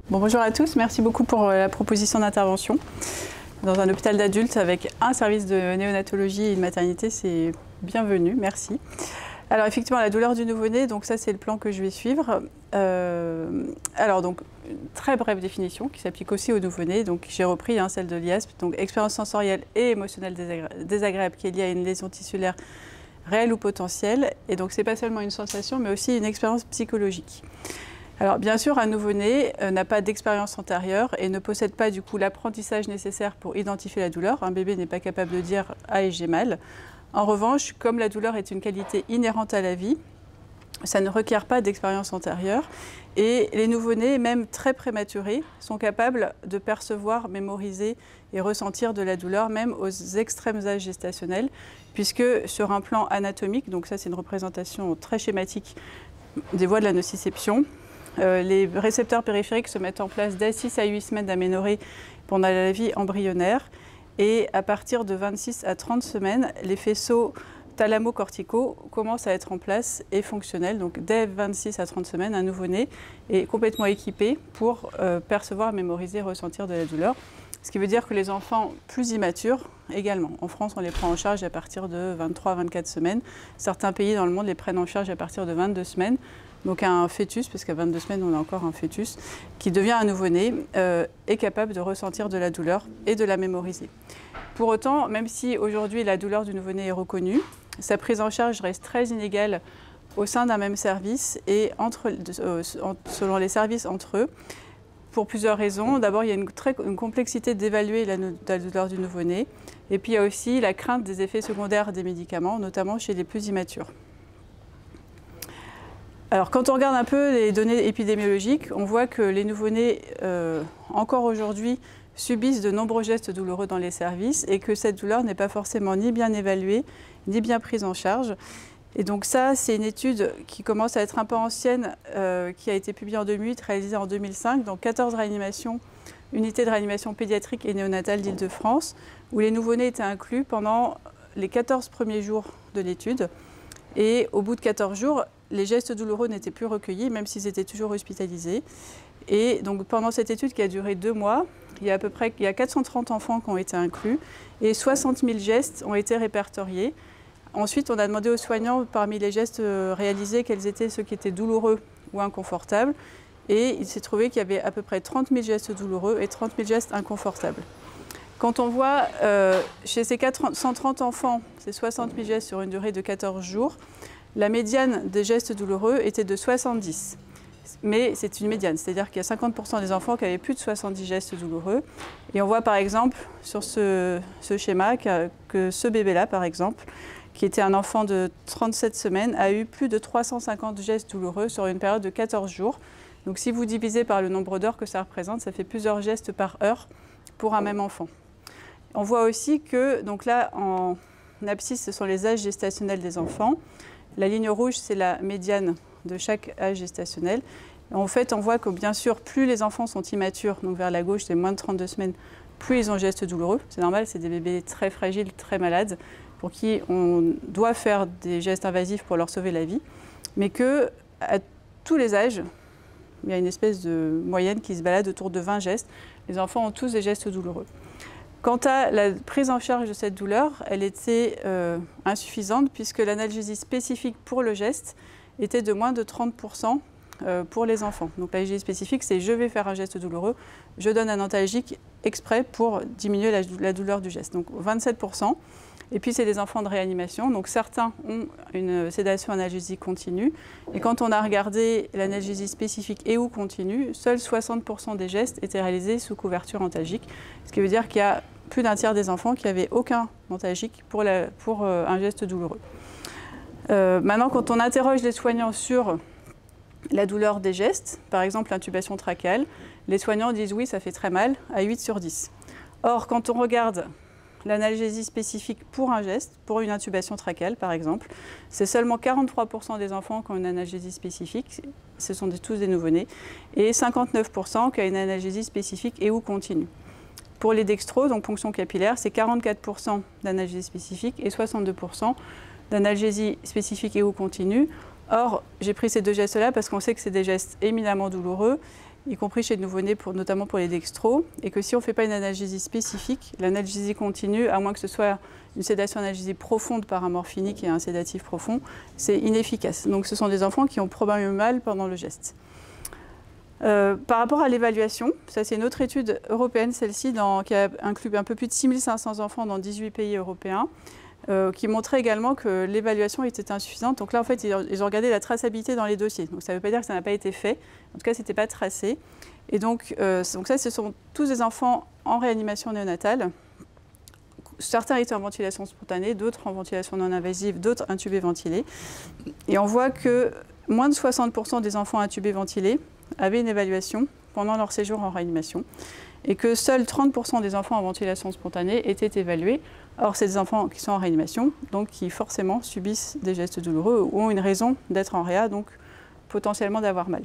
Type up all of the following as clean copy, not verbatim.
Bon, bonjour à tous, merci beaucoup pour la proposition d'intervention. Dans un hôpital d'adultes avec un service de néonatologie et de maternité, c'est bienvenu, merci. Alors effectivement, la douleur du nouveau-né, donc ça c'est le plan que je vais suivre. Alors donc, une très brève définition qui s'applique aussi au nouveau-né. Donc j'ai repris celle de l'IASP, donc expérience sensorielle et émotionnelle désagréable qui est liée à une lésion tissulaire réelle ou potentielle. Et donc c'est pas seulement une sensation, mais aussi une expérience psychologique. Alors bien sûr, un nouveau-né n'a pas d'expérience antérieure et ne possède pas du coup l'apprentissage nécessaire pour identifier la douleur. Un bébé n'est pas capable de dire « ah, j'ai mal ». En revanche, comme la douleur est une qualité inhérente à la vie, ça ne requiert pas d'expérience antérieure. Et les nouveau-nés, même très prématurés, sont capables de percevoir, mémoriser et ressentir de la douleur, même aux extrêmes âges gestationnels, puisque sur un plan anatomique, donc ça c'est une représentation très schématique des voies de la nociception, les récepteurs périphériques se mettent en place dès 6 à 8 semaines d'aménorrhée pendant la vie embryonnaire. Et à partir de 26 à 30 semaines, les faisceaux thalamo-corticaux commencent à être en place et fonctionnels. Donc dès 26 à 30 semaines, un nouveau-né est complètement équipé pour percevoir, mémoriser, ressentir de la douleur. Ce qui veut dire que les enfants plus immatures également. En France, on les prend en charge à partir de 23 à 24 semaines. Certains pays dans le monde les prennent en charge à partir de 22 semaines. Donc un fœtus, parce qu'à 22 semaines, on a encore un fœtus, qui devient un nouveau-né, est capable de ressentir de la douleur et de la mémoriser. Pour autant, même si aujourd'hui la douleur du nouveau-né est reconnue, sa prise en charge reste très inégale au sein d'un même service et selon les services entre eux, pour plusieurs raisons. D'abord, il y a une complexité d'évaluer la douleur du nouveau-né, et puis il y a aussi la crainte des effets secondaires des médicaments, notamment chez les plus immatures. Alors, quand on regarde un peu les données épidémiologiques, on voit que les nouveau-nés, encore aujourd'hui, subissent de nombreux gestes douloureux dans les services et que cette douleur n'est pas forcément ni bien évaluée, ni bien prise en charge. Et donc ça, c'est une étude qui commence à être un peu ancienne, qui a été publiée en 2008, réalisée en 2005, dans 14 unités de réanimation pédiatrique et néonatale d'Île-de-France, où les nouveau-nés étaient inclus pendant les 14 premiers jours de l'étude. Et au bout de 14 jours, les gestes douloureux n'étaient plus recueillis, même s'ils étaient toujours hospitalisés. Et donc pendant cette étude qui a duré 2 mois, il y a 430 enfants qui ont été inclus et 60 000 gestes ont été répertoriés. Ensuite, on a demandé aux soignants, parmi les gestes réalisés, quels étaient ceux qui étaient douloureux ou inconfortables. Et il s'est trouvé qu'il y avait à peu près 30 000 gestes douloureux et 30 000 gestes inconfortables. Quand on voit chez ces 130 enfants, ces 60 000 gestes sur une durée de 14 jours, la médiane des gestes douloureux était de 70. Mais c'est une médiane, c'est-à-dire qu'il y a 50% des enfants qui avaient plus de 70 gestes douloureux. Et on voit par exemple sur ce schéma que ce bébé-là, par exemple, qui était un enfant de 37 semaines, a eu plus de 350 gestes douloureux sur une période de 14 jours. Donc si vous divisez par le nombre d'heures que ça représente, ça fait plusieurs gestes par heure pour un même enfant. On voit aussi que, donc là, en abscisse, ce sont les âges gestationnels des enfants. La ligne rouge, c'est la médiane de chaque âge gestationnel. En fait, on voit que bien sûr, plus les enfants sont immatures, donc vers la gauche, c'est moins de 32 semaines, plus ils ont gestes douloureux. C'est normal, c'est des bébés très fragiles, très malades, pour qui on doit faire des gestes invasifs pour leur sauver la vie. Mais qu'à tous les âges, il y a une espèce de moyenne qui se balade autour de 20 gestes. Les enfants ont tous des gestes douloureux. Quant à la prise en charge de cette douleur, elle était insuffisante puisque l'analgésie spécifique pour le geste était de moins de 30% pour les enfants. Donc l'analgésie spécifique, c'est je vais faire un geste douloureux, je donne un antalgique exprès pour diminuer la douleur du geste. Donc 27%. Et puis c'est des enfants de réanimation, donc certains ont une sédation analgésique continue. Et quand on a regardé l'analgésie spécifique et ou continue, seuls 60% des gestes étaient réalisés sous couverture antalgique. Ce qui veut dire qu'il y a plus d'un tiers des enfants qui n'avaient aucun antalgique pour un geste douloureux. Maintenant, quand on interroge les soignants sur la douleur des gestes, par exemple l'intubation trachéale, les soignants disent oui, ça fait très mal, à 8 sur 10. Or, quand on regarde l'analgésie spécifique pour un geste, pour une intubation trachéale par exemple, c'est seulement 43% des enfants qui ont une analgésie spécifique, ce sont tous des nouveau-nés, et 59% qui ont une analgésie spécifique et ou continue. Pour les dextros, donc ponction capillaire, c'est 44% d'analgésie spécifique et 62% d'analgésie spécifique et ou continue. Or, j'ai pris ces deux gestes-là parce qu'on sait que c'est des gestes éminemment douloureux y compris chez le nouveau-né, notamment pour les dextros, et que si on ne fait pas une analgésie spécifique, l'analgésie continue, à moins que ce soit une sédation analgésie profonde par un morphinique et un sédatif profond, c'est inefficace. Donc ce sont des enfants qui ont probablement mal pendant le geste. Par rapport à l'évaluation, ça c'est une autre étude européenne, celle-ci, qui a inclus un peu plus de 6500 enfants dans 18 pays européens, qui montrait également que l'évaluation était insuffisante. Donc là, en fait, ils ont regardé la traçabilité dans les dossiers. Donc ça ne veut pas dire que ça n'a pas été fait. En tout cas, ce n'était pas tracé. Et donc ça, ce sont tous des enfants en réanimation néonatale. Certains étaient en ventilation spontanée, d'autres en ventilation non invasive, d'autres intubés ventilés. Et on voit que moins de 60% des enfants intubés ventilés avaient une évaluation pendant leur séjour en réanimation et que seuls 30% des enfants en ventilation spontanée étaient évalués. Or, c'est des enfants qui sont en réanimation, donc qui forcément subissent des gestes douloureux ou ont une raison d'être en réa, donc potentiellement d'avoir mal.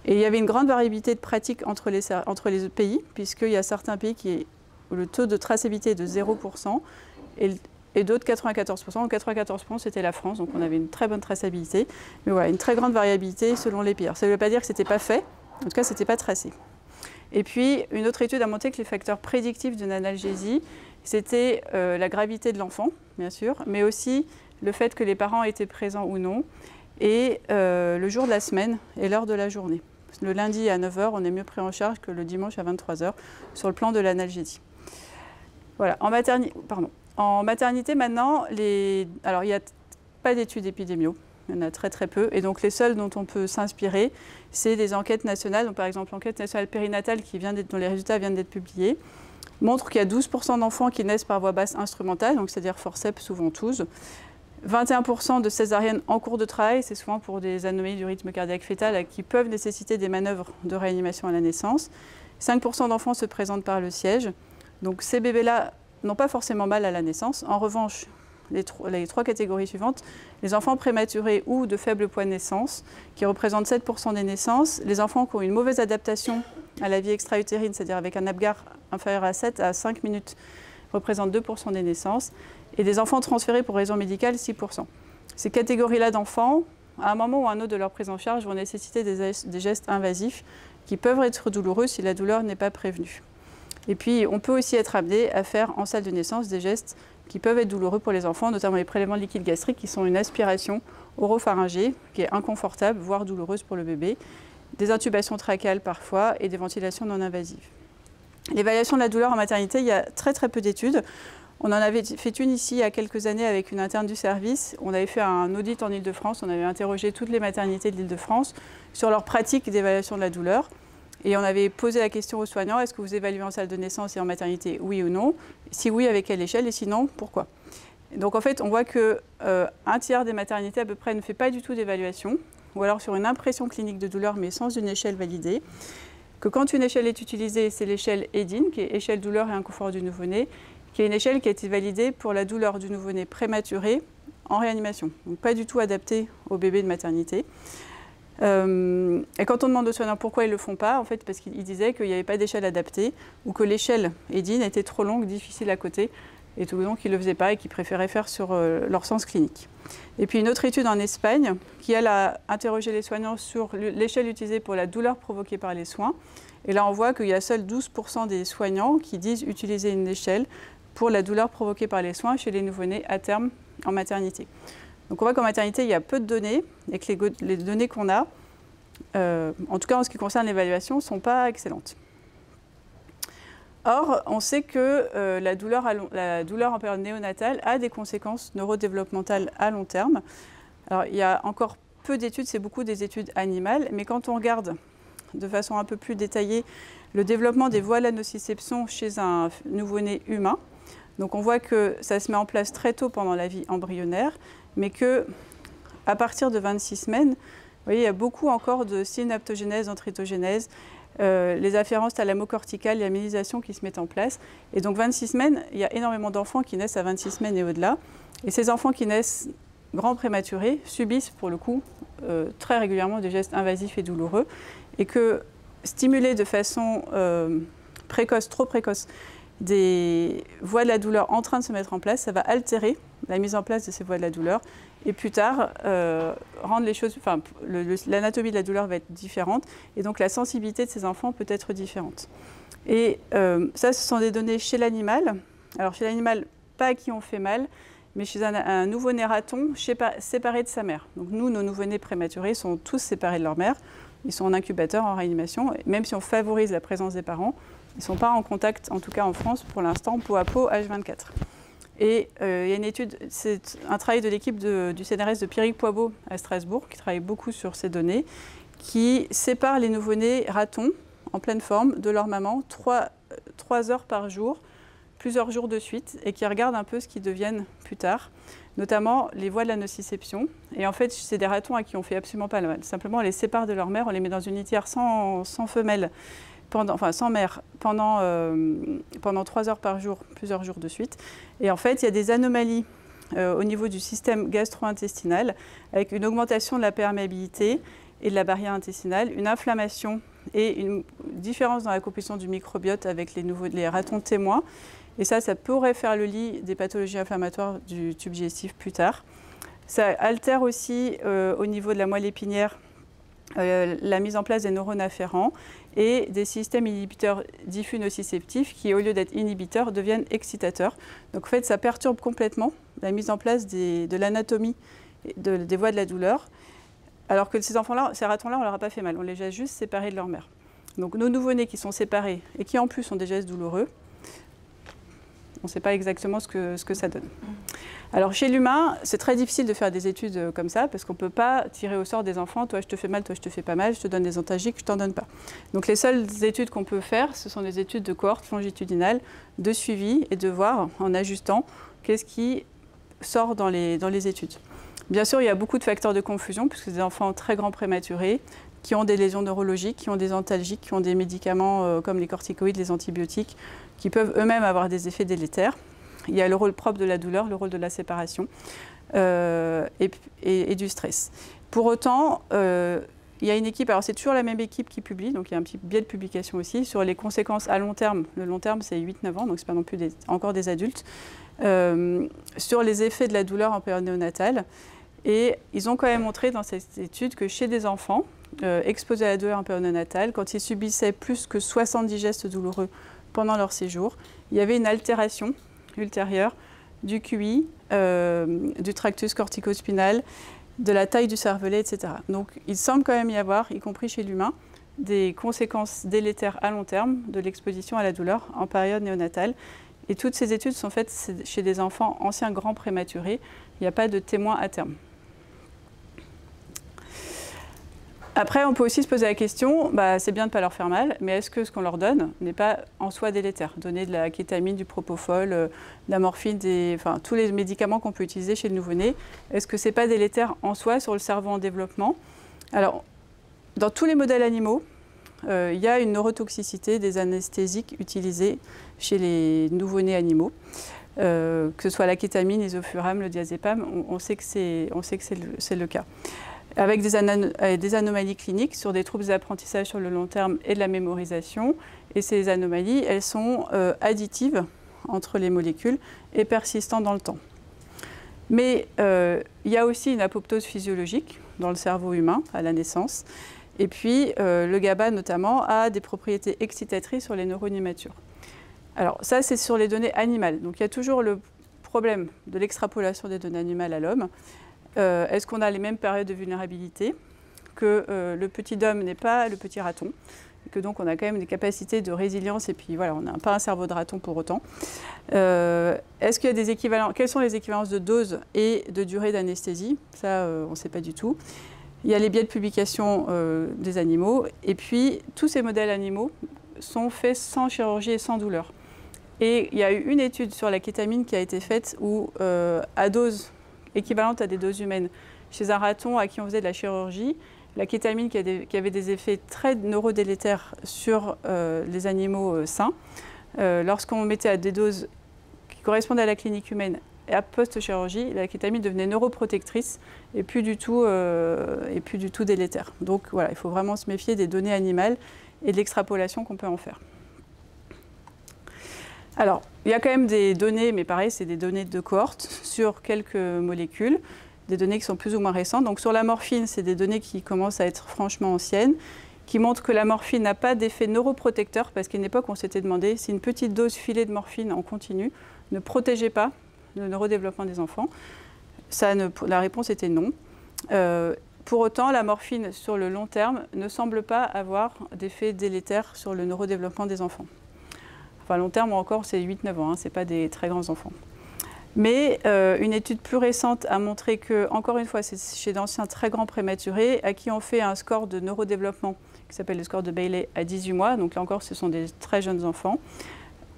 Et il y avait une grande variabilité de pratiques entre les pays, puisqu'il y a certains pays où le taux de traçabilité est de 0% et d'autres 94%. Donc 94%, c'était la France, donc on avait une très bonne traçabilité. Mais voilà, une très grande variabilité selon les pays. Alors, ça ne veut pas dire que ce n'était pas fait, en tout cas, ce n'était pas tracé. Et puis, une autre étude a montré que les facteurs prédictifs d'une analgésie, c'était la gravité de l'enfant, bien sûr, mais aussi le fait que les parents étaient présents ou non, et le jour de la semaine et l'heure de la journée. Le lundi à 9 h, on est mieux pris en charge que le dimanche à 23 h sur le plan de l'analgésie. Voilà, en maternité maintenant, alors il n'y a pas d'études épidémiaux, il y en a très très peu, et donc les seules dont on peut s'inspirer, c'est des enquêtes nationales, donc par exemple l'enquête nationale périnatale dont les résultats viennent d'être publiés, montre qu'il y a 12% d'enfants qui naissent par voie basse instrumentale, donc c'est-à-dire forceps ou ventouse, 21% de césariennes en cours de travail, c'est souvent pour des anomalies du rythme cardiaque fœtal qui peuvent nécessiter des manœuvres de réanimation à la naissance, 5% d'enfants se présentent par le siège, donc ces bébés-là n'ont pas forcément mal à la naissance. En revanche, les trois catégories suivantes, les enfants prématurés ou de faible poids de naissance, qui représentent 7% des naissances, les enfants qui ont une mauvaise adaptation à la vie extra-utérine, c'est-à-dire avec un Apgar inférieur à 7 à 5 minutes, représentent 2% des naissances, et des enfants transférés pour raison médicale, 6%. Ces catégories-là d'enfants, à un moment ou à un autre de leur prise en charge, vont nécessiter des gestes invasifs qui peuvent être douloureux si la douleur n'est pas prévenue. Et puis, on peut aussi être amené à faire en salle de naissance des gestes qui peuvent être douloureux pour les enfants, notamment les prélèvements de liquide gastrique qui sont une aspiration oropharyngée qui est inconfortable, voire douloureuse pour le bébé, des intubations trachéales parfois et des ventilations non invasives. L'évaluation de la douleur en maternité, il y a très très peu d'études. On en avait fait une ici il y a quelques années avec une interne du service. On avait fait un audit en Île-de-France, on avait interrogé toutes les maternités de l'Île-de-France sur leur pratique d'évaluation de la douleur. Et on avait posé la question aux soignants, est-ce que vous évaluez en salle de naissance et en maternité, oui ou non? Si oui, avec quelle échelle? Et sinon, pourquoi? Donc en fait, on voit qu'un tiers des maternités à peu près ne fait pas du tout d'évaluation, ou alors sur une impression clinique de douleur, mais sans une échelle validée. Que quand une échelle est utilisée, c'est l'échelle EDIN, qui est échelle douleur et inconfort du nouveau-né, qui est une échelle qui a été validée pour la douleur du nouveau-né prématuré en réanimation. Donc pas du tout adaptée au bébé de maternité. Et quand on demande aux soignants pourquoi ils ne le font pas, en fait, parce qu'ils disaient qu'il n'y avait pas d'échelle adaptée ou que l'échelle EDIN était trop longue, difficile à côté, et tout le long qu'ils ne le faisaient pas et qu'ils préféraient faire sur leur sens clinique. Et puis une autre étude en Espagne qui, elle, a interrogé les soignants sur l'échelle utilisée pour la douleur provoquée par les soins. Et là, on voit qu'il y a seuls 12% des soignants qui disent utiliser une échelle pour la douleur provoquée par les soins chez les nouveau-nés à terme en maternité. Donc on voit qu'en maternité, il y a peu de données et que les données qu'on a, en tout cas en ce qui concerne l'évaluation, ne sont pas excellentes. Or, on sait que la douleur en période néonatale a des conséquences neurodéveloppementales à long terme. Alors, il y a encore peu d'études, c'est beaucoup des études animales, mais quand on regarde de façon un peu plus détaillée le développement des voies de la nociception chez un nouveau-né humain, donc on voit que ça se met en place très tôt pendant la vie embryonnaire, mais qu'à partir de 26 semaines, vous voyez, il y a beaucoup encore de synaptogénèse, d'entritogénèse, les afférences thalamocorticales, la myélisation qui se mettent en place. Et donc 26 semaines, il y a énormément d'enfants qui naissent à 26 semaines et au-delà. Et ces enfants qui naissent grands prématurés subissent pour le coup très régulièrement des gestes invasifs et douloureux. Et que stimuler de façon précoce, trop précoce, des voies de la douleur en train de se mettre en place, ça va altérer la mise en place de ces voies de la douleur et plus tard rendre les choses, enfin, l'anatomie de la douleur va être différente et donc la sensibilité de ces enfants peut être différente. Et ça, ce sont des données chez l'animal. Alors chez l'animal, pas à qui on fait mal, mais chez un nouveau-né raton séparé de sa mère. Donc nous, nos nouveau-nés prématurés sont tous séparés de leur mère. Ils sont en incubateur, en réanimation. Et même si on favorise la présence des parents, ils ne sont pas en contact, en tout cas en France, pour l'instant, peau à peau, H24. Et il y a une étude, c'est un travail de l'équipe du CNRS de Pierrick Poibeau à Strasbourg, qui travaille beaucoup sur ces données, qui sépare les nouveau-nés ratons en pleine forme de leur maman 3 heures par jour, plusieurs jours de suite, et qui regarde un peu ce qu'ils deviennent plus tard, notamment les voies de la nociception. Et en fait, c'est des ratons à qui on fait absolument pas le mal. Simplement, on les sépare de leur mère, on les met dans une litière sans femelle, sans mère, pendant 3 heures par jour, plusieurs jours de suite. Et en fait, il y a des anomalies au niveau du système gastro-intestinal, avec une augmentation de la perméabilité et de la barrière intestinale, une inflammation et une différence dans la composition du microbiote avec les ratons témoins. Et ça pourrait faire le lit des pathologies inflammatoires du tube digestif plus tard. Ça altère aussi au niveau de la moelle épinière la mise en place des neurones afférents et des systèmes inhibiteurs diffus nociceptifs qui, au lieu d'être inhibiteurs, deviennent excitateurs. Donc en fait, ça perturbe complètement la mise en place de l'anatomie des voies de la douleur, alors que ces enfants-là, ces ratons-là, on ne leur a pas fait mal, on les a juste séparés de leur mère. Donc nos nouveau-nés qui sont séparés et qui en plus ont des gestes douloureux, on ne sait pas exactement ce que ça donne. Alors chez l'humain, c'est très difficile de faire des études comme ça parce qu'on ne peut pas tirer au sort des enfants, toi je te fais mal, toi je te fais pas mal, je te donne des antalgiques, je t'en donne pas. Donc les seules études qu'on peut faire, ce sont des études de cohorte longitudinale, de suivi et de voir en ajustant qu'est-ce qui sort dans les études. Bien sûr, il y a beaucoup de facteurs de confusion puisque c'est des enfants très grands prématurés qui ont des lésions neurologiques, qui ont des antalgiques, qui ont des médicaments comme les corticoïdes, les antibiotiques, qui peuvent eux-mêmes avoir des effets délétères. Il y a le rôle propre de la douleur, le rôle de la séparation et du stress. Pour autant, il y a une équipe, alors c'est toujours la même équipe qui publie, donc il y a un petit biais de publication aussi, sur les conséquences à long terme. Le long terme, c'est 8-9 ans, donc ce n'est pas non plus encore des adultes, sur les effets de la douleur en période néonatale. Et ils ont quand même montré dans cette étude que chez des enfants exposés à la douleur en période néonatale, quand ils subissaient plus que 70 gestes douloureux pendant leur séjour, il y avait une altération ultérieure du QI, du tractus corticospinal, de la taille du cervelet, etc. Donc il semble quand même y avoir, y compris chez l'humain, des conséquences délétères à long terme de l'exposition à la douleur en période néonatale. Et toutes ces études sont faites chez des enfants anciens grands prématurés. Il n'y a pas de témoins à terme. Après, on peut aussi se poser la question, c'est bien de ne pas leur faire mal, mais est-ce que ce qu'on leur donne n'est pas en soi délétère? Donner de la kétamine, du propofol, de la morphine, tous les médicaments qu'on peut utiliser chez le nouveau-né, est-ce que ce n'est pas délétère en soi sur le cerveau en développement? Alors, dans tous les modèles animaux, il y a une neurotoxicité des anesthésiques utilisés chez les nouveau-nés animaux, que ce soit la kétamine, l'isofurane, le diazépam, on sait que c'est le cas. Avec des anomalies cliniques sur des troubles d'apprentissage sur le long terme et de la mémorisation. Et ces anomalies, elles sont additives entre les molécules et persistantes dans le temps. Mais il y a aussi une apoptose physiologique dans le cerveau humain à la naissance. Et puis, le GABA, notamment, a des propriétés excitatrices sur les neurones immatures. Alors, ça, c'est sur les données animales. Donc, il y a toujours le problème de l'extrapolation des données animales à l'homme. Est-ce qu'on a les mêmes périodes de vulnérabilité, que le petit homme n'est pas le petit raton, et que donc on a quand même des capacités de résilience, et puis voilà, on n'a pas un cerveau de raton pour autant. Est-ce qu'il y a des équivalents? Quelles sont les équivalences de dose et de durée d'anesthésie? Ça, on ne sait pas du tout. Il y a les biais de publication des animaux, et puis tous ces modèles animaux sont faits sans chirurgie et sans douleur. Et il y a eu une étude sur la kétamine qui a été faite où, à dose équivalente à des doses humaines, chez un raton à qui on faisait de la chirurgie, la kétamine qui avait des effets très neurodélétères sur les animaux sains, lorsqu'on mettait à des doses qui correspondaient à la clinique humaine et à post-chirurgie, la kétamine devenait neuroprotectrice et plus du tout délétère. Donc voilà, il faut vraiment se méfier des données animales et de l'extrapolation qu'on peut en faire. Alors, il y a quand même des données, mais pareil, c'est des données de cohorte sur quelques molécules, des données qui sont plus ou moins récentes. Donc sur la morphine, c'est des données qui commencent à être franchement anciennes, qui montrent que la morphine n'a pas d'effet neuroprotecteur, parce qu'à une époque, on s'était demandé si une petite dose filée de morphine en continu ne protégeait pas le neurodéveloppement des enfants. La réponse était non. Pour autant, la morphine, sur le long terme, ne semble pas avoir d'effet délétère sur le neurodéveloppement des enfants. Enfin, long terme, encore, c'est 8-9 ans, hein, ce n'est pas des très grands enfants. Mais une étude plus récente a montré que, encore une fois, c'est chez d'anciens très grands prématurés à qui on fait un score de neurodéveloppement qui s'appelle le score de Bayley à 18 mois. Donc là encore, ce sont des très jeunes enfants.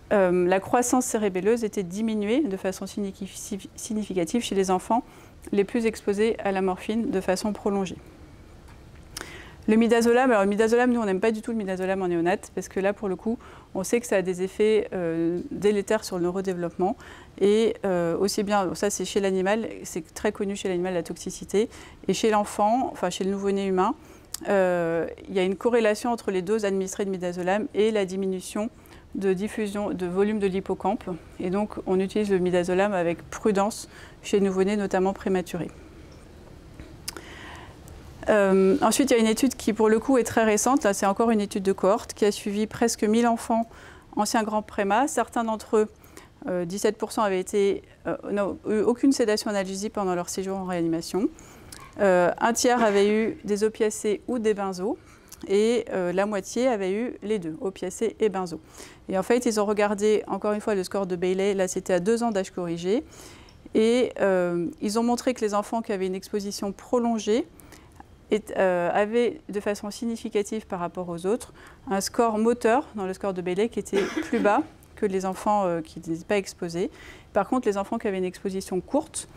La croissance cérébelleuse était diminuée de façon significative chez les enfants les plus exposés à la morphine de façon prolongée. Le midazolam, alors le midazolam, nous on n'aime pas du tout le midazolam en néonate parce que là pour le coup on sait que ça a des effets délétères sur le neurodéveloppement et aussi bien, ça c'est chez l'animal, c'est très connu chez l'animal la toxicité et chez l'enfant, enfin chez le nouveau-né humain, il y a une corrélation entre les doses administrées de midazolam et la diminution de diffusion de volume de l'hippocampe et donc on utilise le midazolam avec prudence chez les nouveau-nés notamment prématurés. Ensuite, il y a une étude qui, pour le coup, est très récente. Là, c'est encore une étude de cohorte qui a suivi presque 1000 enfants anciens grands prémas. Certains d'entre eux, 17%, avaient n'ont eu aucune sédation analgésie pendant leur séjour en réanimation. Un tiers avait eu des opiacés ou des benzos. Et la moitié avait eu les deux, opiacés et benzo. Et en fait, ils ont regardé, encore une fois, le score de Bayley. Là, c'était à 2 ans d'âge corrigé. Et ils ont montré que les enfants qui avaient une exposition prolongée avaient de façon significative par rapport aux autres un score moteur dans le score de Bayley qui était plus bas que les enfants qui n'étaient pas exposés. Par contre, les enfants qui avaient une exposition courte,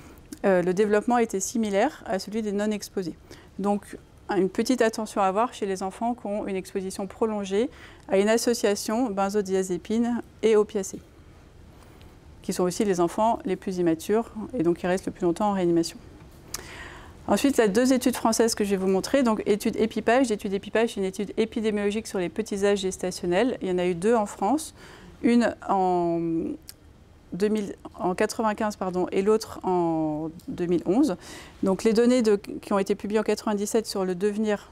le développement était similaire à celui des non-exposés. Donc, une petite attention à avoir chez les enfants qui ont une exposition prolongée à une association benzodiazépine et opiacés, qui sont aussi les enfants les plus immatures et donc qui restent le plus longtemps en réanimation. Ensuite, il y a 2 études françaises que je vais vous montrer. Donc, étude EpiPage. L'étude EpiPage, c'est une étude épidémiologique sur les petits âges gestationnels. Il y en a eu 2 en France. Une en 1995 et l'autre en 2011. Donc, les données qui ont été publiées en 1997 sur le devenir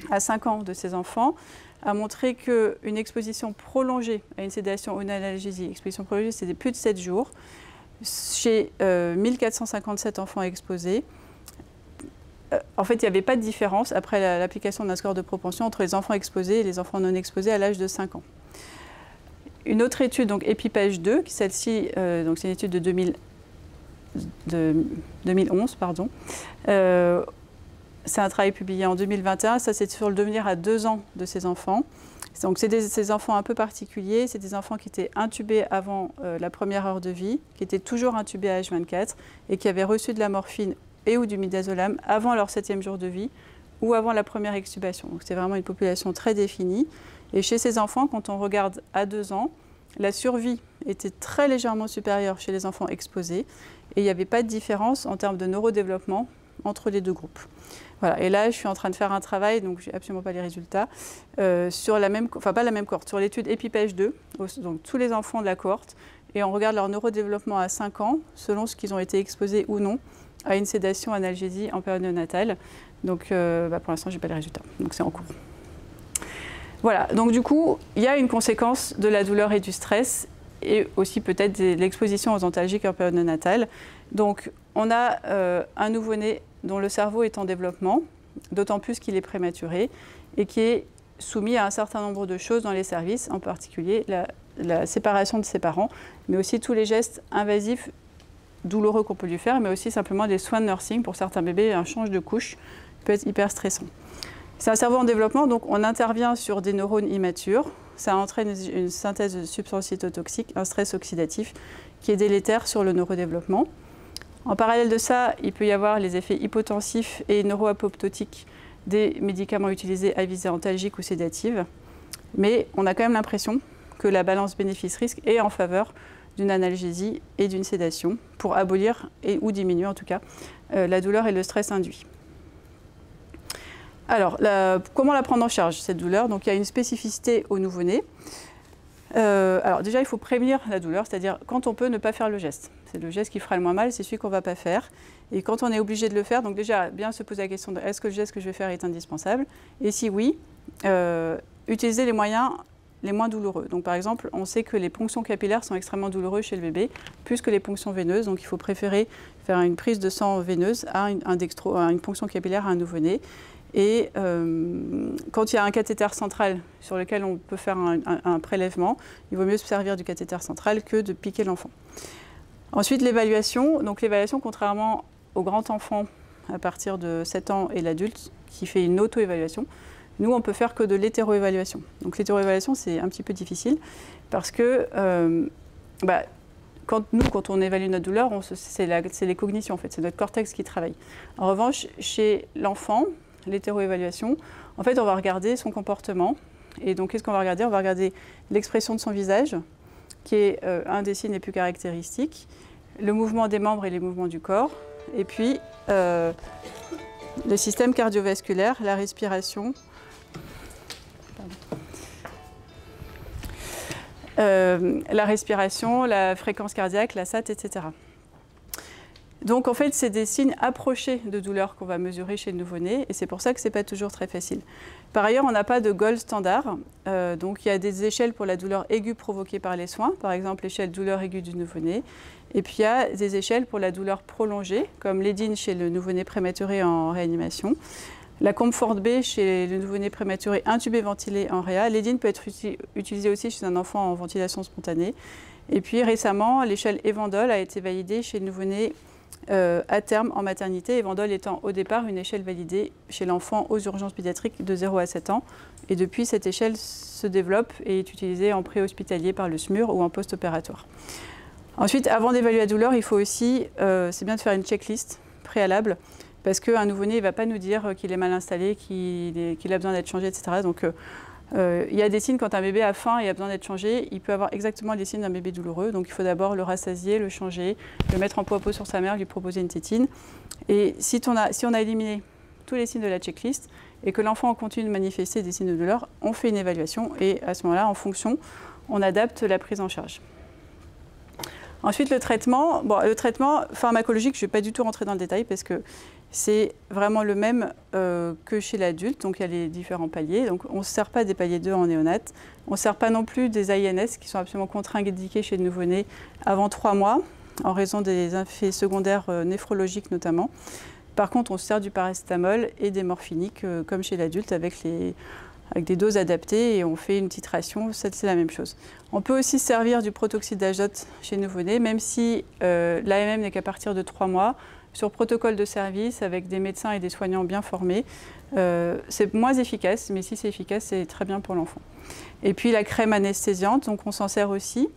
à 5 ans de ces enfants a montré qu'une exposition prolongée à une sédation ou une analgésie, exposition prolongée, c'était plus de 7 jours, chez 1457 enfants exposés. En fait, il n'y avait pas de différence après l'application d'un score de propension entre les enfants exposés et les enfants non exposés à l'âge de 5 ans. Une autre étude, donc EpiPage 2, celle-ci, c'est une étude de 2011, pardon. C'est un travail publié en 2021. Ça, c'est sur le devenir à 2 ans de ces enfants. Donc, c'est ces enfants un peu particuliers. C'est des enfants qui étaient intubés avant la première heure de vie, qui étaient toujours intubés à H24 et qui avaient reçu de la morphine et ou du midazolam avant leur 7e jour de vie ou avant la première extubation. Donc c'est vraiment une population très définie. Et chez ces enfants, quand on regarde à 2 ans, la survie était très légèrement supérieure chez les enfants exposés et il n'y avait pas de différence en termes de neurodéveloppement entre les 2 groupes. Voilà. Et là, je suis en train de faire un travail, donc je n'ai absolument pas les résultats, sur la même, enfin pas la même cohorte, sur l'étude EpiPage 2, donc tous les enfants de la cohorte, et on regarde leur neurodéveloppement à 5 ans, selon ce qu'ils ont été exposés ou non à une sédation analgésie en période néonatale. Donc pour l'instant, je n'ai pas les résultats, donc c'est en cours. Voilà, donc du coup, il y a une conséquence de la douleur et du stress, et aussi peut-être de l'exposition aux antalgiques en période néonatale. Donc on a un nouveau-né dont le cerveau est en développement, d'autant plus qu'il est prématuré, et qui est soumis à un certain nombre de choses dans les services, en particulier la séparation de ses parents, mais aussi tous les gestes invasifs douloureux qu'on peut lui faire, mais aussi simplement des soins de nursing. Pour certains bébés, un change de couche peut être hyper stressant. C'est un cerveau en développement, donc on intervient sur des neurones immatures. Ça entraîne une synthèse de substances cytotoxiques, un stress oxydatif qui est délétère sur le neurodéveloppement. En parallèle de ça, il peut y avoir les effets hypotensifs et neuroapoptotiques des médicaments utilisés à visée antalgique ou sédative. Mais on a quand même l'impression que la balance bénéfice-risque est en faveur d'une analgésie et d'une sédation pour abolir ou diminuer en tout cas la douleur et le stress induit. Alors, comment la prendre en charge, cette douleur? Donc, il y a une spécificité au nouveau-né. Alors déjà, il faut prévenir la douleur, c'est-à-dire quand on peut ne pas faire le geste. C'est le geste qui fera le moins mal, c'est celui qu'on ne va pas faire. Et quand on est obligé de le faire, donc déjà, bien se poser la question de est-ce que le geste que je vais faire est indispensable? Et si oui, utiliser les moyens les moins douloureux. Donc par exemple, on sait que les ponctions capillaires sont extrêmement douloureuses chez le bébé, plus que les ponctions veineuses. Donc il faut préférer faire une prise de sang veineuse à une ponction capillaire à un nouveau-né. Et quand il y a un cathéter central sur lequel on peut faire un prélèvement, il vaut mieux se servir du cathéter central que de piquer l'enfant. Ensuite, l'évaluation. Donc l'évaluation, contrairement au grand enfant à partir de 7 ans et l'adulte qui fait une auto-évaluation, nous, on peut faire que de l'hétéroévaluation. Donc l'hétéroévaluation, c'est un petit peu difficile parce que quand on évalue notre douleur, c'est les cognitions en fait, c'est notre cortex qui travaille. En revanche, chez l'enfant, l'hétéroévaluation, en fait, on va regarder son comportement. Et donc, qu'est-ce qu'on va regarder? On va regarder l'expression de son visage, qui est un des signes les plus caractéristiques, le mouvement des membres et les mouvements du corps, et puis le système cardiovasculaire, la respiration, la fréquence cardiaque, la SAT, etc. Donc en fait, c'est des signes approchés de douleur qu'on va mesurer chez le nouveau-né et c'est pour ça que ce n'est pas toujours très facile. Par ailleurs, on n'a pas de gold standard. Donc il y a des échelles pour la douleur aiguë provoquée par les soins, par exemple l'échelle douleur aiguë du nouveau-né. Et puis il y a des échelles pour la douleur prolongée, comme l'EDIN chez le nouveau-né prématuré en réanimation. La Comfort B chez le nouveau-né prématuré intubé ventilé en réa. L'EDIN peut être utilisé aussi chez un enfant en ventilation spontanée. Et puis récemment, l'échelle Evandol a été validée chez le nouveau-né à terme en maternité, Evandol étant au départ une échelle validée chez l'enfant aux urgences pédiatriques de 0 à 7 ans. Et depuis, cette échelle se développe et est utilisée en préhospitalier par le SMUR ou en post-opératoire. Ensuite, avant d'évaluer la douleur, il faut aussi, c'est bien de faire une checklist préalable parce qu'un nouveau-né ne va pas nous dire qu'il est mal installé, qu'il a besoin d'être changé, etc. Donc, il y a des signes quand un bébé a faim et a besoin d'être changé, il peut avoir exactement les signes d'un bébé douloureux. Donc il faut d'abord le rassasier, le changer, le mettre en peau à peau sur sa mère, lui proposer une tétine. Et si on a éliminé tous les signes de la checklist et que l'enfant continue de manifester des signes de douleur, on fait une évaluation et à ce moment-là, en fonction, on adapte la prise en charge. Ensuite, le traitement. Bon, le traitement pharmacologique, je ne vais pas du tout rentrer dans le détail parce que c'est vraiment le même que chez l'adulte, donc il y a les différents paliers. Donc on ne se sert pas des paliers 2 en néonat. On ne se sert pas non plus des INS qui sont absolument contre-indiqués chez le nouveau-né avant 3 mois, en raison des effets secondaires néphrologiques notamment. Par contre, on se sert du paracétamol et des morphiniques comme chez l'adulte avec des doses adaptées et on fait une titration, c'est la même chose. On peut aussi se servir du protoxyde d'azote chez le nouveau-né, même si l'AMM n'est qu'à partir de 3 mois. Sur protocole de service avec des médecins et des soignants bien formés. C'est moins efficace, mais si c'est efficace, c'est très bien pour l'enfant. Et puis la crème anesthésiante, donc on s'en sert aussi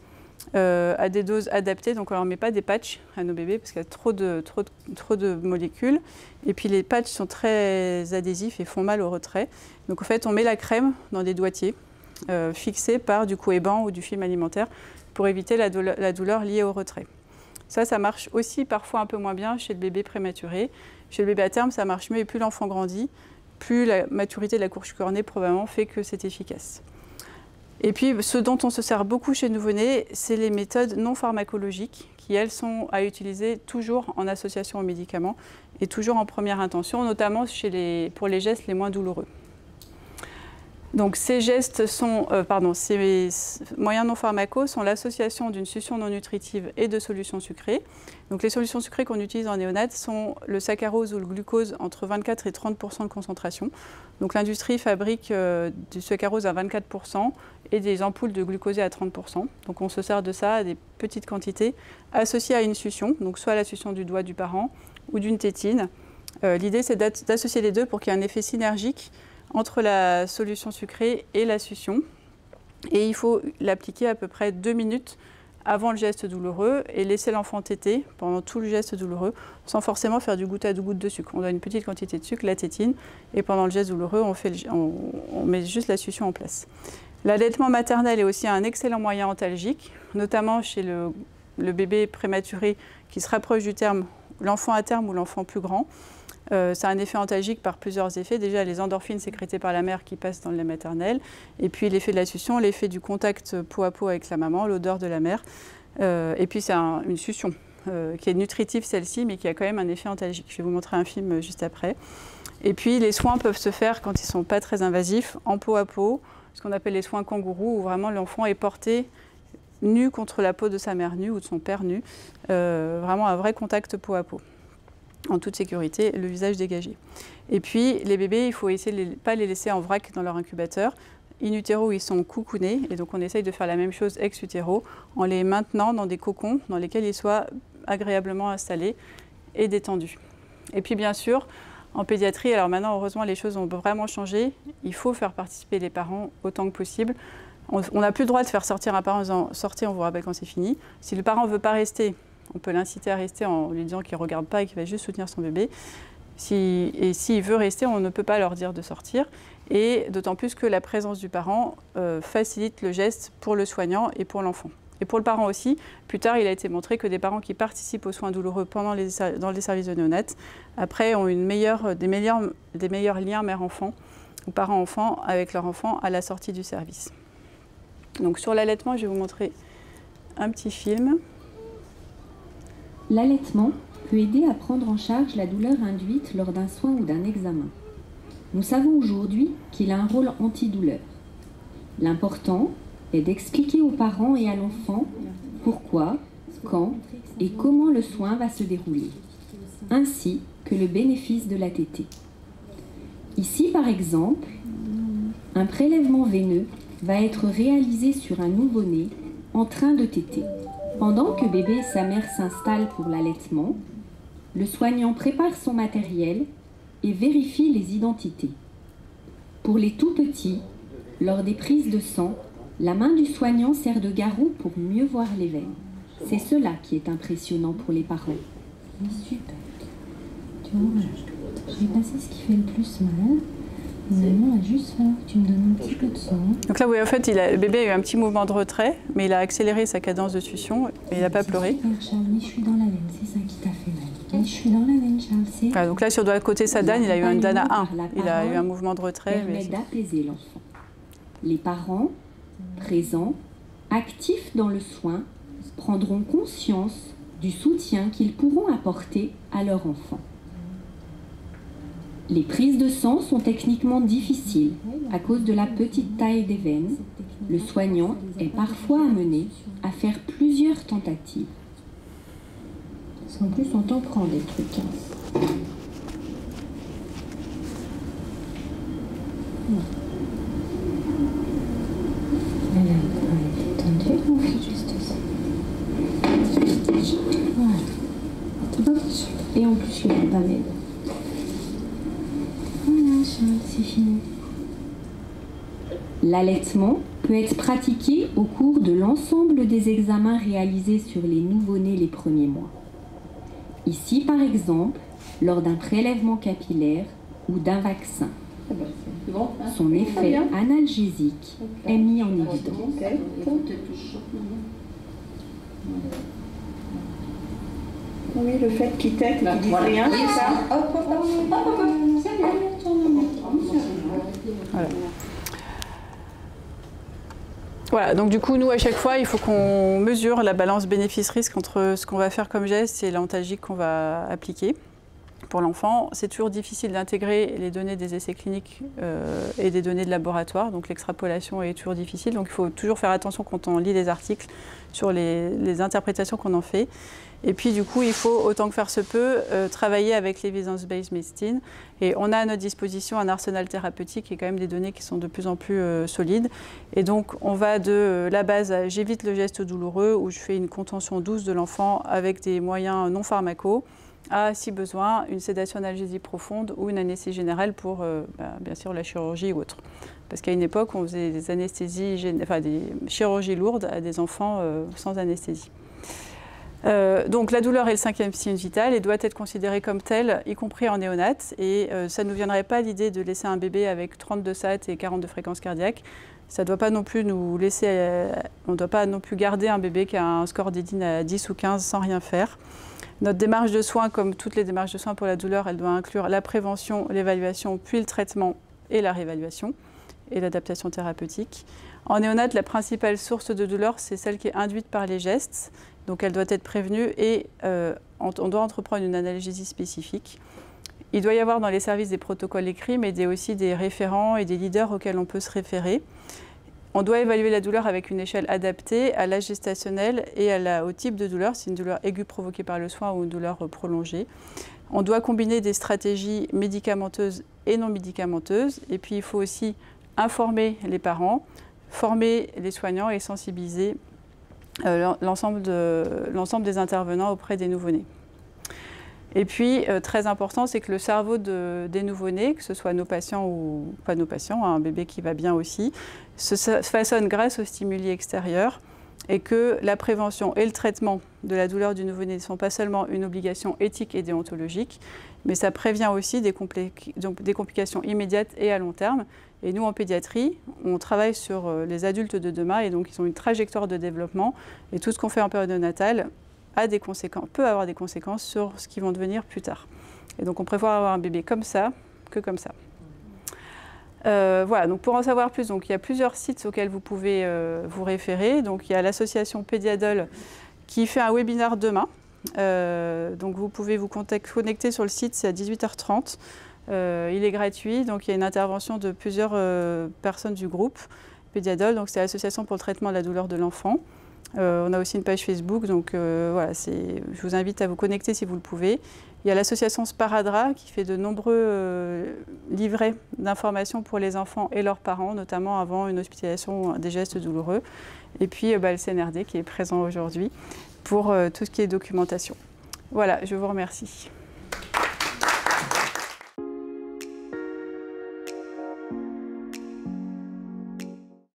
à des doses adaptées. Donc on ne leur met pas des patchs à nos bébés parce qu'il y a trop de molécules. Et puis les patchs sont très adhésifs et font mal au retrait. Donc en fait, on met la crème dans des doigtiers fixés par du coéban ou du film alimentaire pour éviter la douleur liée au retrait. Ça marche aussi parfois un peu moins bien chez le bébé prématuré. Chez le bébé à terme, ça marche mieux et plus l'enfant grandit, plus la maturité de la couche cornée probablement fait que c'est efficace. Et puis, ce dont on se sert beaucoup chez le nouveau-né, c'est les méthodes non pharmacologiques qui, elles, sont à utiliser toujours en association aux médicaments et toujours en première intention, notamment pour les gestes les moins douloureux. Donc ces gestes sont, ces moyens non pharmacaux sont l'association d'une succion non nutritive et de solutions sucrées. Donc les solutions sucrées qu'on utilise en néonat sont le saccharose ou le glucose entre 24 et 30% de concentration. Donc l'industrie fabrique du saccharose à 24% et des ampoules de glucosé à 30%. Donc on se sert de ça à des petites quantités associées à une succion, donc soit la succion du doigt du parent ou d'une tétine. L'idée c'est d'associer les deux pour qu'il y ait un effet synergique entre la solution sucrée et la succion. Et il faut l'appliquer à peu près 2 minutes avant le geste douloureux et laisser l'enfant téter pendant tout le geste douloureux sans forcément faire du goutte à goutte de sucre. On donne une petite quantité de sucre, la tétine, et pendant le geste douloureux, on met juste la succion en place. L'allaitement maternel est aussi un excellent moyen antalgique, notamment chez le bébé prématuré qui se rapproche du terme l'enfant à terme ou l'enfant plus grand. C'est un effet antalgique par plusieurs effets. Déjà, les endorphines sécrétées par la mère qui passent dans le lait maternel, et puis l'effet de la succion, l'effet du contact peau à peau avec la maman, l'odeur de la mère. Et puis c'est une succion qui est nutritive celle-ci, mais qui a quand même un effet antalgique. Je vais vous montrer un film juste après. Et puis les soins peuvent se faire quand ils ne sont pas très invasifs, en peau à peau, ce qu'on appelle les soins kangourous, où vraiment l'enfant est porté nu contre la peau de sa mère nue ou de son père nu, vraiment un vrai contact peau à peau, en toute sécurité, le visage dégagé. Et puis les bébés, il faut essayer de ne pas les laisser en vrac dans leur incubateur. In utero, ils sont coucounés, et donc on essaye de faire la même chose ex utero, en les maintenant dans des cocons dans lesquels ils soient agréablement installés et détendus. Et puis bien sûr, en pédiatrie, alors maintenant heureusement les choses ont vraiment changé, il faut faire participer les parents autant que possible. On n'a plus le droit de faire sortir un parent en disant « sortez, on vous rappelle quand c'est fini ». Si le parent ne veut pas rester, on peut l'inciter à rester en lui disant qu'il ne regarde pas et qu'il va juste soutenir son bébé. Et s'il veut rester, on ne peut pas leur dire de sortir. Et d'autant plus que la présence du parent facilite le geste pour le soignant et pour l'enfant. Et pour le parent aussi, plus tard, il a été montré que des parents qui participent aux soins douloureux dans les services de néonat, après, ont des meilleurs liens mère-enfant ou parent-enfant avec leur enfant à la sortie du service. Donc sur l'allaitement, je vais vous montrer un petit film. L'allaitement peut aider à prendre en charge la douleur induite lors d'un soin ou d'un examen. Nous savons aujourd'hui qu'il a un rôle antidouleur. L'important est d'expliquer aux parents et à l'enfant pourquoi, quand et comment le soin va se dérouler, ainsi que le bénéfice de la tétée. Ici, par exemple, un prélèvement veineux va être réalisé sur un nouveau-né en train de téter. Pendant que bébé et sa mère s'installent pour l'allaitement, le soignant prépare son matériel et vérifie les identités. Pour les tout-petits, lors des prises de sang, la main du soignant sert de garrot pour mieux voir les veines. C'est cela qui est impressionnant pour les parents. Super. Tu vois, j'ai passé ce qui fait le plus mal. Maintenant, il va juste falloir que tu me donnes un petit peu de sang. Donc là, vous voyez, en fait, le bébé a eu un petit mouvement de retrait, mais il a accéléré sa cadence de succion et il n'a pas pleuré. Super, Charles, mais je suis dans la veine, c'est ça qui t'a fait mal. Mais je suis dans la veine, Charles, Voilà, donc là, sur le côté sa danne, il a eu un danne à 1. Il a eu un mouvement de retrait. Permet d'apaiser l'enfant. Les parents, présents, actifs dans le soin, prendront conscience du soutien qu'ils pourront apporter à leur enfant. Les prises de sang sont techniquement difficiles à cause de la petite taille des veines. Le soignant est parfois amené à faire plusieurs tentatives. En plus, on t'en prend des trucs. Hein. Elle est détendue, on fait juste ça. Voilà. Et en plus, je suis pas belle. Voilà, Charles, c'est fini. L'allaitement peut être pratiqué au cours de l'ensemble des examens réalisés sur les nouveau-nés les premiers mois. Ici, par exemple, lors d'un prélèvement capillaire ou d'un vaccin. Son effet analgésique est mis en évidence. Oui, le fait qu'il tète, qu'il dit rien, c'est ça. Voilà. Voilà, donc du coup, nous, à chaque fois, il faut qu'on mesure la balance bénéfice-risque entre ce qu'on va faire comme geste et l'antalgique qu'on va appliquer. Pour l'enfant, c'est toujours difficile d'intégrer les données des essais cliniques et des données de laboratoire, donc l'extrapolation est toujours difficile. Donc il faut toujours faire attention quand on lit les articles sur les interprétations qu'on en fait. Et puis du coup, il faut, autant que faire se peut, travailler avec l'evidence-based medicine. Et on a à notre disposition un arsenal thérapeutique et quand même des données qui sont de plus en plus solides. Et donc on va de la base à j'évite le geste douloureux, où je fais une contention douce de l'enfant avec des moyens non pharmacaux, à, si besoin, une sédation analgésie profonde ou une anesthésie générale pour, bien sûr, la chirurgie ou autre. Parce qu'à une époque, on faisait des anesthésies, des chirurgies lourdes à des enfants sans anesthésie. Donc la douleur est le 5e signe vital et doit être considérée comme telle, y compris en néonat. Et ça ne nous viendrait pas l'idée de laisser un bébé avec 32 SAT et 40 de fréquence cardiaque. Ça ne doit pas non plus nous laisser, on ne doit pas non plus garder un bébé qui a un score d'Edine à 10 ou 15 sans rien faire. Notre démarche de soins, comme toutes les démarches de soins pour la douleur, elle doit inclure la prévention, l'évaluation, puis le traitement et la réévaluation et l'adaptation thérapeutique. En néonate, la principale source de douleur, c'est celle qui est induite par les gestes. Donc elle doit être prévenue et on doit entreprendre une analgésie spécifique. Il doit y avoir dans les services des protocoles écrits, mais aussi des référents et des leaders auxquels on peut se référer. On doit évaluer la douleur avec une échelle adaptée à l'âge gestationnel et au type de douleur, si c'est une douleur aiguë provoquée par le soin ou une douleur prolongée. On doit combiner des stratégies médicamenteuses et non médicamenteuses. Et puis il faut aussi informer les parents, former les soignants et sensibiliser l'ensemble des intervenants auprès des nouveau-nés. Et puis, très important, c'est que le cerveau des nouveau-nés, que ce soit nos patients ou pas nos patients, un bébé qui va bien aussi, se façonne grâce aux stimuli extérieurs et que la prévention et le traitement de la douleur du nouveau-né ne sont pas seulement une obligation éthique et déontologique, mais ça prévient aussi des complications immédiates et à long terme. Et nous, en pédiatrie, on travaille sur les adultes de demain et donc ils ont une trajectoire de développement et tout ce qu'on fait en période néonatale peut avoir des conséquences sur ce qu'ils vont devenir plus tard. Et donc on préfère avoir un bébé comme ça que comme ça. Voilà, donc pour en savoir plus, donc, il y a plusieurs sites auxquels vous pouvez vous référer. Donc il y a l'association Pédiadol qui fait un webinaire demain. Donc vous pouvez vous connecter sur le site, c'est à 18h30. Il est gratuit, donc il y a une intervention de plusieurs personnes du groupe Pédiadol. Donc c'est l'association pour le traitement de la douleur de l'enfant. On a aussi une page Facebook, donc voilà, je vous invite à vous connecter si vous le pouvez. Il y a l'association Sparadra qui fait de nombreux livrets d'informations pour les enfants et leurs parents, notamment avant une hospitalisation des gestes douloureux. Et puis le CNRD qui est présent aujourd'hui pour tout ce qui est documentation. Voilà, je vous remercie.